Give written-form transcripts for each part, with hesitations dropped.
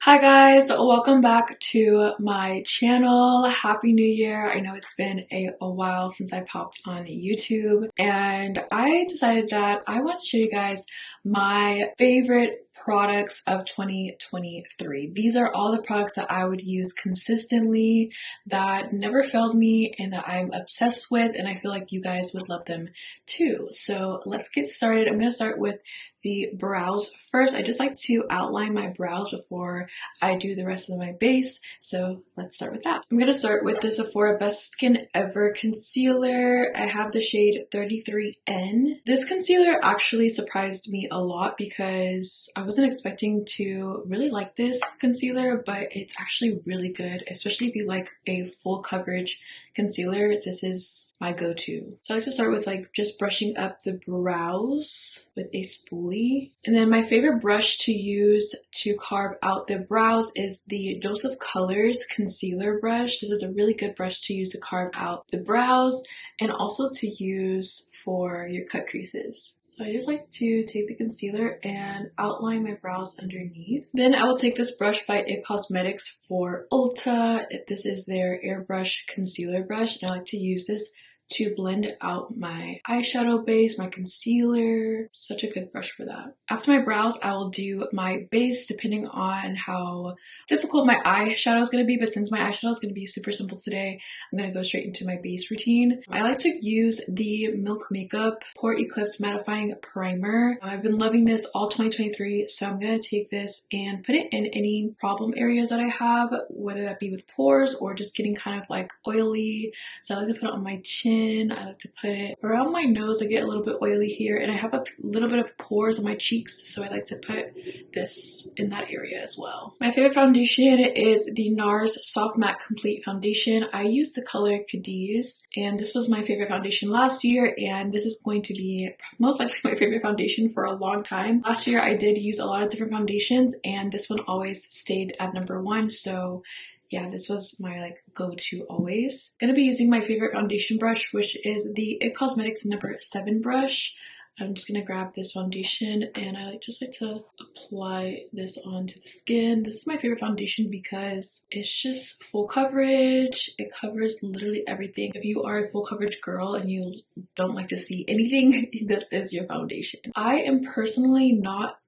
Hi guys, welcome back to my channel. Happy New Year. I know it's been a while since I popped on YouTube, and I decided that I want to show you guys my favorite products of 2023. These are all the products that I would use consistently, that never failed me, and that I'm obsessed with, and I feel like you guys would love them too. So let's get started. I'm going to start with the brows first. I just like to outline my brows before I do the rest of my base, so let's start with that. I'm going to start with the Sephora Best Skin Ever Concealer. I have the shade 33N. This concealer actually surprised me a lot because I wasn't expecting to really like this concealer, but it's actually really good, especially if you like a full coverage concealer. This is my go-to. So I like to start with just brushing up the brows with a spoolie. And then my favorite brush to use to carve out the brows is the Dose of Colors concealer brush. This is a really good brush to use to carve out the brows and also to use for your cut creases. So I just like to take the concealer and outline my brows underneath. Then I will take this brush by It Cosmetics for Ulta. This is their airbrush concealer brush, and I like to use this to blend out my eyeshadow base, my concealer. Such a good brush for that. After my brows, I will do my base depending on how difficult my eyeshadow is going to be, but since my eyeshadow is going to be super simple today, I'm going to go straight into my base routine. I like to use the Milk Makeup Pore Eclipse Mattifying Primer. I've been loving this all 2023, so I'm going to take this and put it in any problem areas that I have, whether that be with pores or just getting kind of like oily. So I like to put it on my chin. I like to put it around my nose. I get a little bit oily here, and I have a little bit of pores on my cheeks, so I like to put this in that area as well. My favorite foundation is the NARS Soft Matte Complete Foundation. I use the color Cadiz, and this was my favorite foundation last year, and this is going to be most likely my favorite foundation for a long time. Last year I did use a lot of different foundations, and this one always stayed at number one, so yeah, this was my go-to always. Gonna be using my favorite foundation brush, which is the It Cosmetics number 7 brush. I'm just gonna grab this foundation, and I just like to apply this onto the skin. This is my favorite foundation because it's just full coverage. It covers literally everything. If you are a full coverage girl and you don't like to see anything, this is your foundation. I am personally not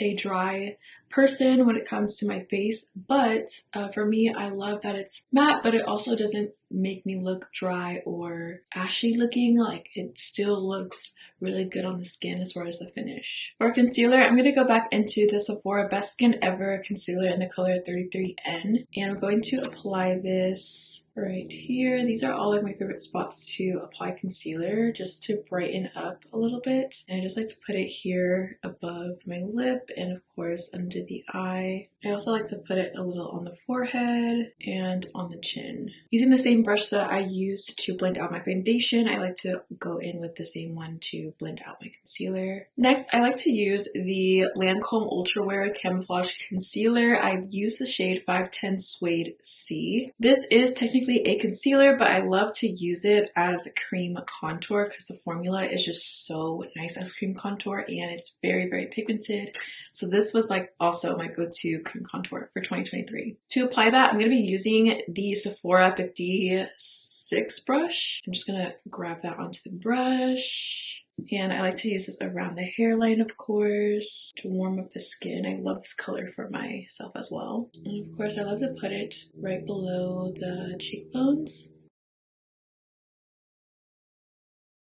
a dry person when it comes to my face, but for me, I love that it's matte, but it also doesn't make me look dry or ashy looking. It still looks really good on the skin as far as the finish. For concealer, I'm going to go back into the Sephora Best Skin Ever concealer in the color 33N, and I'm going to apply this right here. These are all my favorite spots to apply concealer, just to brighten up a little bit. And I just like to put it here above my lip and of course under the eye. I also like to put it a little on the forehead and on the chin. Using the same brush that I used to blend out my foundation, I like to go in with the same one to blend out my concealer. Next, I like to use the Lancome Ultra Wear Camouflage Concealer. I use the shade 510 Suede C. This is technically a concealer, but I love to use it as a cream contour because the formula is just so nice as cream contour, and it's very, very pigmented. So this was also my go-to cream contour for 2023. To apply that, I'm going to be using the Sephora 56 brush. I'm just going to grab that onto the brush. And I like to use this around the hairline, of course, to warm up the skin. I love this color for myself as well. And of course, I love to put it right below the cheekbones.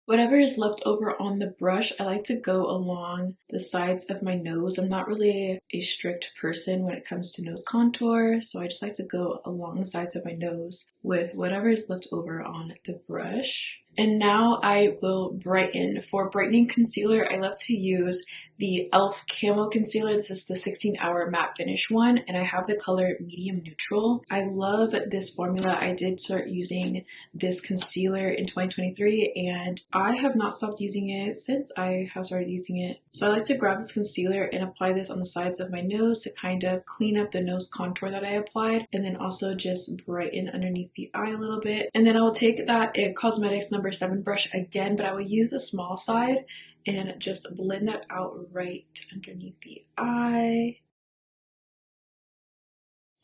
Whatever is left over on the brush, I like to go along the sides of my nose. I'm not really a strict person when it comes to nose contour, so I just like to go along the sides of my nose with whatever is left over on the brush. And now I will brighten. For brightening concealer, I love to use the e.l.f. Camo Concealer. This is the 16-hour matte finish one, and I have the color medium neutral. I love this formula. I did start using this concealer in 2023, and I have not stopped using it since I have started using it. So I like to grab this concealer and apply this on the sides of my nose to kind of clean up the nose contour that I applied, and then also just brighten underneath the eye a little bit. And then I will take that It Cosmetics number 7 brush again, but I will use the small side and just blend that out right underneath the eye.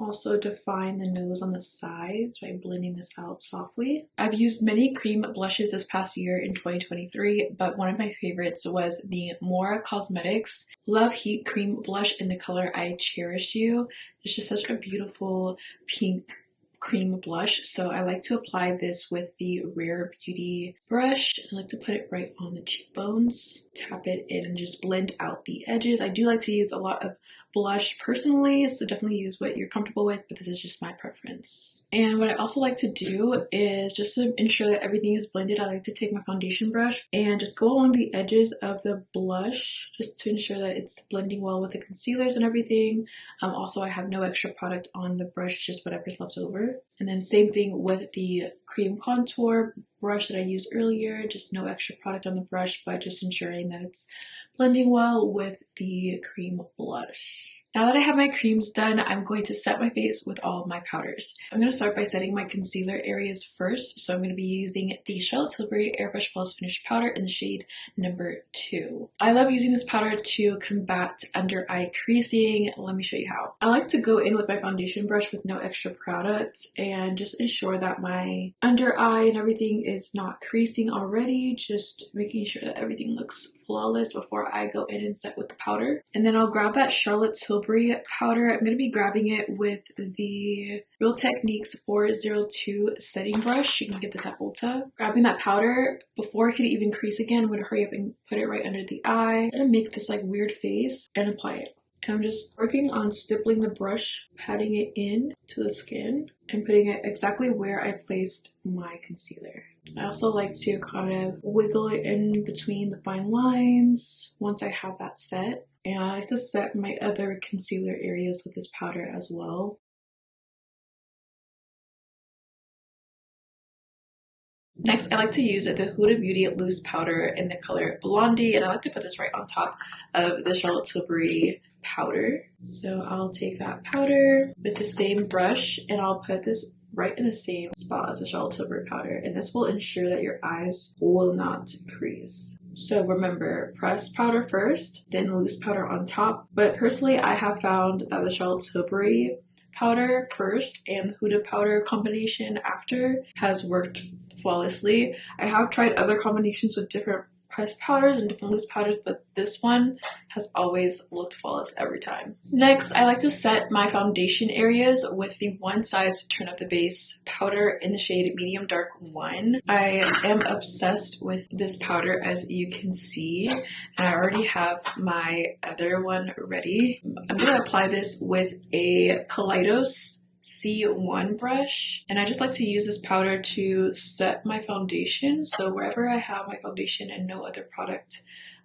also define the nose on the sides by blending this out softly. I've used many cream blushes this past year in 2023, but one of my favorites was the Moira Cosmetics Love Heat Cream Blush in the color I Cherish You. It's just such a beautiful pink cream blush, so I like to apply this with the Rare Beauty brush. I like to put it right on the cheekbones, tap it in and just blend out the edges. I do like to use a lot of blush personally, so definitely use what you're comfortable with, but this is just my preference. And what I also like to do is, just to ensure that everything is blended, I like to take my foundation brush and just go along the edges of the blush just to ensure that it's blending well with the concealers and everything. Also, I have no extra product on the brush, just whatever's left over. And then same thing with the cream contour brush that I used earlier, just no extra product on the brush, but just ensuring that it's blending well with the cream blush. Now that I have my creams done, I'm going to set my face with all of my powders. I'm going to start by setting my concealer areas first. So I'm going to be using the Charlotte Tilbury Airbrush Flawless Finish Powder in the shade number 2. I love using this powder to combat under eye creasing. Let me show you how. I like to go in with my foundation brush with no extra product and just ensure that my under eye and everything is not creasing already. Just making sure that everything looks flawless before I go in and set with the powder. And then I'll grab that Charlotte Tilbury powder. I'm going to be grabbing it with the Real Techniques 402 setting brush. You can get this at Ulta. Grabbing that powder before it could even crease again, I'm going to hurry up and put it right under the eye and make this like weird face and apply it. And I'm just working on stippling the brush, patting it in to the skin and putting it exactly where I placed my concealer. I also like to kind of wiggle it in between the fine lines once I have that set. And I like to set my other concealer areas with this powder as well. Next, I like to use the Huda Beauty loose powder in the color Blondie, and I like to put this right on top of the Charlotte Tilbury powder. So I'll take that powder with the same brush and I'll put this right in the same spot as the Charlotte Tilbury powder, and this will ensure that your eyes will not crease. So remember, press powder first, then loose powder on top. But personally, I have found that the Charlotte Tilbury powder first and the Huda powder combination after has worked flawlessly. I have tried other combinations with different pressed powders and different loose powders, but this one has always looked flawless every time. Next, I like to set my foundation areas with the One Size Turn Up the Base powder in the shade Medium Dark 1. I am obsessed with this powder, as you can see, and I already have my other one ready. I'm going to apply this with a Kaleidos C1 brush, and I just like to use this powder to set my foundation. So wherever I have my foundation and no other product,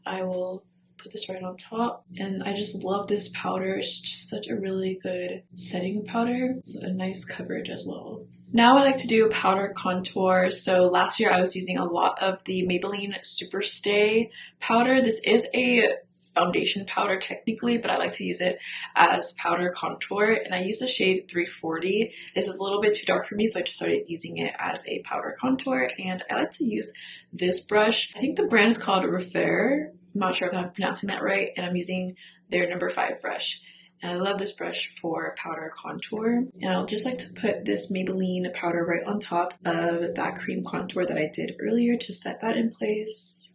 I will put this right on top. And I just love this powder. It's just such a really good setting powder. It's a nice coverage as well. Now I like to do powder contour. So last year I was using a lot of the Maybelline Superstay powder. This is a foundation powder technically, but I like to use it as powder contour, and I use the shade 340. This is a little bit too dark for me, so I just started using it as a powder contour, and I like to use this brush. I think the brand is called Refair. I'm not sure if I'm pronouncing that right, and I'm using their number 5 brush. And I love this brush for powder contour. And I'll just like to put this Maybelline powder right on top of that cream contour that I did earlier to set that in place.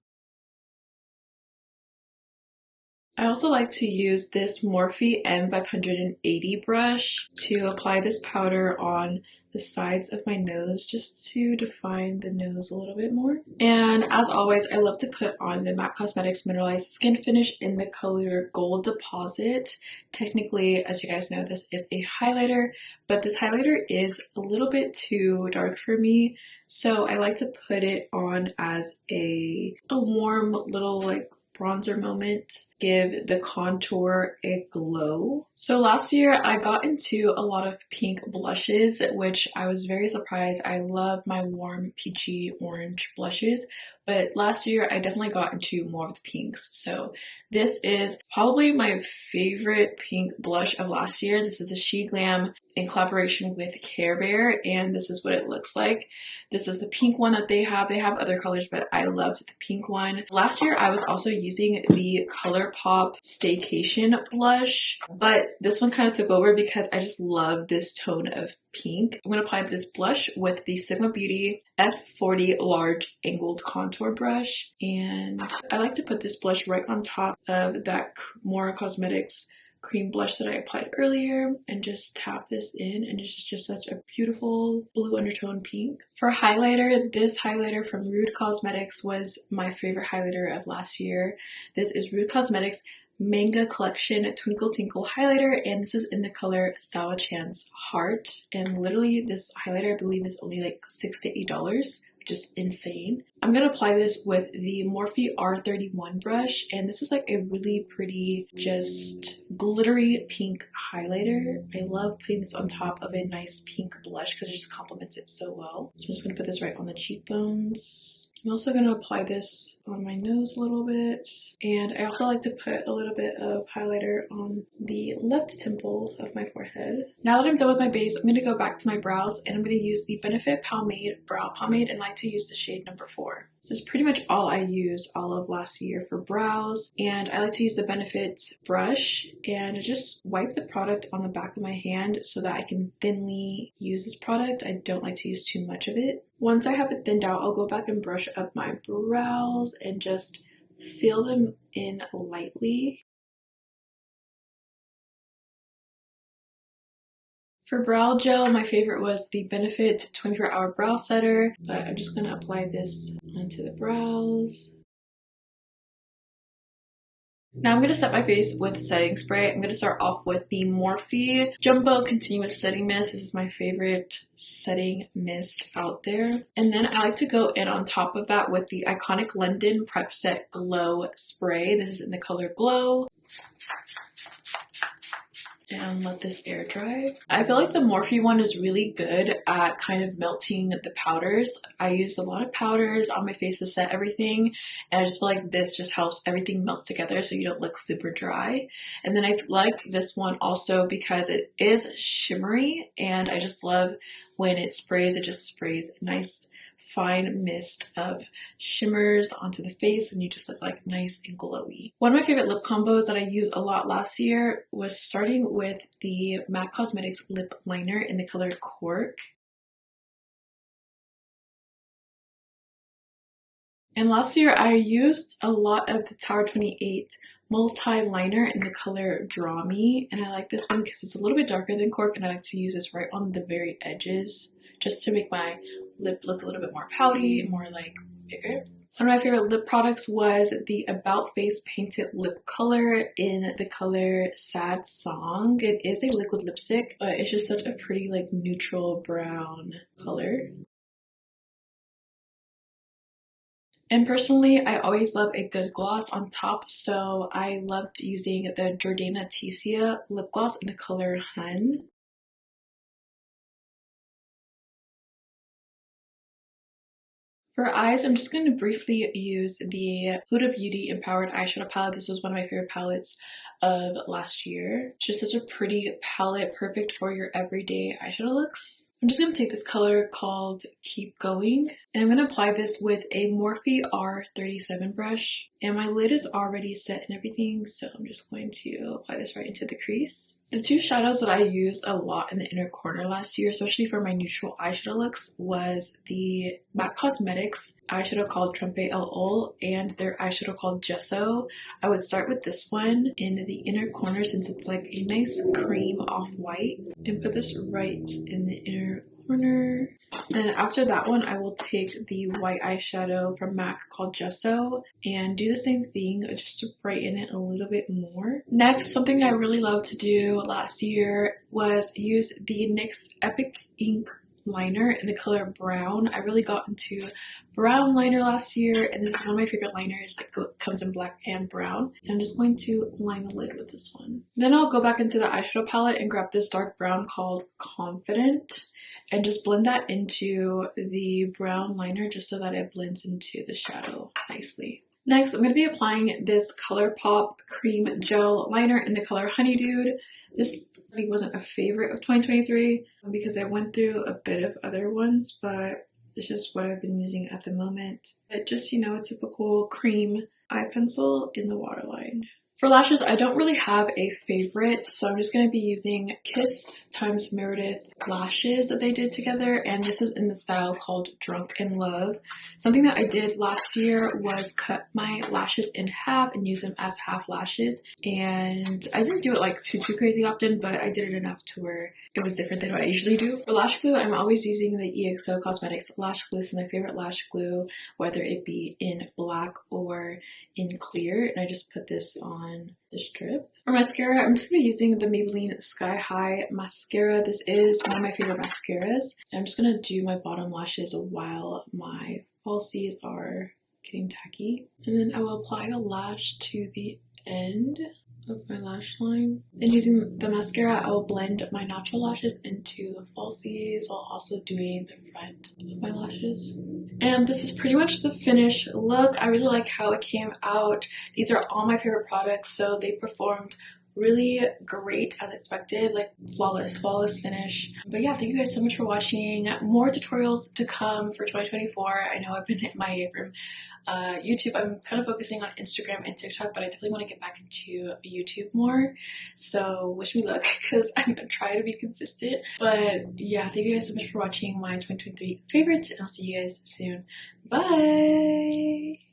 I also like to use this Morphe M580 brush to apply this powder on the sides of my nose just to define the nose a little bit more. And as always, I love to put on the MAC Cosmetics Mineralize Skin Finish in the color Gold Deposit. Technically, as you guys know, this is a highlighter, but this highlighter is a little bit too dark for me. So I like to put it on as a warm little like bronzer moment, give the contour a glow. So last year I got into a lot of pink blushes, which I was very surprised. I love my warm peachy orange blushes, but last year I definitely got into more of the pinks. So this is probably my favorite pink blush of last year. This is the Sheglam in collaboration with Carebear, and this is what it looks like. This is the pink one that they have. They have other colors, but I loved the pink one. Last year I was also using the ColourPop Staycation blush, but this one kind of took over because I just love this tone of pink. I'm going to apply this blush with the Sigma Beauty F40 large angled contour brush, and I like to put this blush right on top of that Moira Cosmetics cream blush that I applied earlier and just tap this in, and it's just such a beautiful blue undertone pink. For highlighter, this highlighter from Rude Cosmetics was my favorite highlighter of last year. This is Rude Cosmetics Manga Collection Twinkle Twinkle highlighter, and this is in the color Sawa-chan's Heart, and literally this highlighter I believe is only like $6 to $8, which is insane. I'm going to apply this with the Morphe R31 brush, and this is like a really pretty just glittery pink highlighter. I love putting this on top of a nice pink blush because it just complements it so well. So I'm just going to put this right on the cheekbones. I'm also going to apply this on my nose a little bit, and I also like to put a little bit of highlighter on the left temple of my forehead. Now that I'm done with my base, I'm going to go back to my brows, and I'm going to use the Benefit Powmade Brow Pomade, and I like to use the shade number 4. This is pretty much all I used all of last year for brows, and I like to use the Benefit brush and just wipe the product on the back of my hand so that I can thinly use this product. I don't like to use too much of it. Once I have it thinned out, I'll go back and brush up my brows and just fill them in lightly. For brow gel, my favorite was the Benefit 24-Hour Brow Setter, but I'm just going to apply this onto the brows. Now I'm going to set my face with setting spray. I'm going to start off with the Morphe Jumbo Continuous Setting Mist. This is my favorite setting mist out there. And then I like to go in on top of that with the iconic London Prep Set Glow Spray. This is in the color Glow. And let this air dry. I feel like the Morphe one is really good at kind of melting the powders. I use a lot of powders on my face to set everything, and I just feel like this just helps everything melt together so you don't look super dry. And then I like this one also because it is shimmery, and I just love when it sprays, it just sprays nice fine mist of shimmers onto the face, and you just look like nice and glowy. One of my favorite lip combos that I used a lot last year was starting with the MAC Cosmetics lip liner in the color Cork. And last year I used a lot of the Tower 28 multi-liner in the color Draw Me, and I like this one because it's a little bit darker than Cork, and I like to use this right on the very edges just to make my lip look a little bit more pouty and more like bigger. One of my favorite lip products was the About Face Painted Lip Color in the color Sad Song. It is a liquid lipstick, but it's just such a pretty like neutral brown color. And personally, I always love a good gloss on top, so I loved using the Jordana Tissia lip gloss in the color Hun. For eyes, I'm just going to briefly use the Huda Beauty Empowered Eyeshadow Palette. This is one of my favorite palettes of last year. It's just such a pretty palette, perfect for your everyday eyeshadow looks. I'm just going to take this color called Keep Going, and I'm going to apply this with a Morphe R37 brush. And my lid is already set and everything, so I'm just going to apply this right into the crease. The two shadows that I used a lot in the inner corner last year, especially for my neutral eyeshadow looks, was the MAC Cosmetics eyeshadow called Trompe l'Oeil and their eyeshadow called Gesso. I would start with this one in the inner corner since it's like a nice cream off-white, and put this right in the inner corner. Then after that one, I will take the white eyeshadow from MAC called Gesso and do the same thing just to brighten it a little bit more. Next, something I really loved to do last year was use the NYX Epic Ink liner in the color brown. I really got into brown liner last year, and this is one of my favorite liners that comes in black and brown. And I'm just going to line the lid with this one. Then I'll go back into the eyeshadow palette and grab this dark brown called Confident and just blend that into the brown liner just so that it blends into the shadow nicely. Next, I'm going to be applying this ColourPop Cream Gel Liner in the color Honeydew. This I think wasn't a favorite of 2023 because I went through a bit of other ones, but it's just what I've been using at the moment. It just, you know, a typical cream eye pencil in the waterline. For lashes, I don't really have a favorite, so I'm just going to be using Kiss times Meredith lashes that they did together, and this is in the style called Drunk in Love. Something that I did last year was cut my lashes in half and use them as half lashes, and I didn't do it like too crazy often, but I did it enough to where it was different than what I usually do. For lash glue, I'm always using the EXO Cosmetics lash glue. This is my favorite lash glue, whether it be in black or in clear, and I just put this on the strip. For mascara, I'm just going to be using the Maybelline Sky High mascara. This is one of my favorite mascaras, and I'm just going to do my bottom lashes while my falsies are getting tacky, and then I will apply the lash to the end of my lash line. And using the mascara, I will blend my natural lashes into the falsies while also doing the front of my lashes. And this is pretty much the finished look. I really like how it came out. These are all my favorite products, so they performed really great as expected, like flawless finish. But yeah, thank you guys so much for watching. More tutorials to come for 2024. I know I've been MIA from YouTube. I'm kind of focusing on Instagram and TikTok, but I definitely want to get back into YouTube more. So wish me luck because I'm gonna try to be consistent. But yeah, thank you guys so much for watching my 2023 favorites, and I'll see you guys soon. Bye!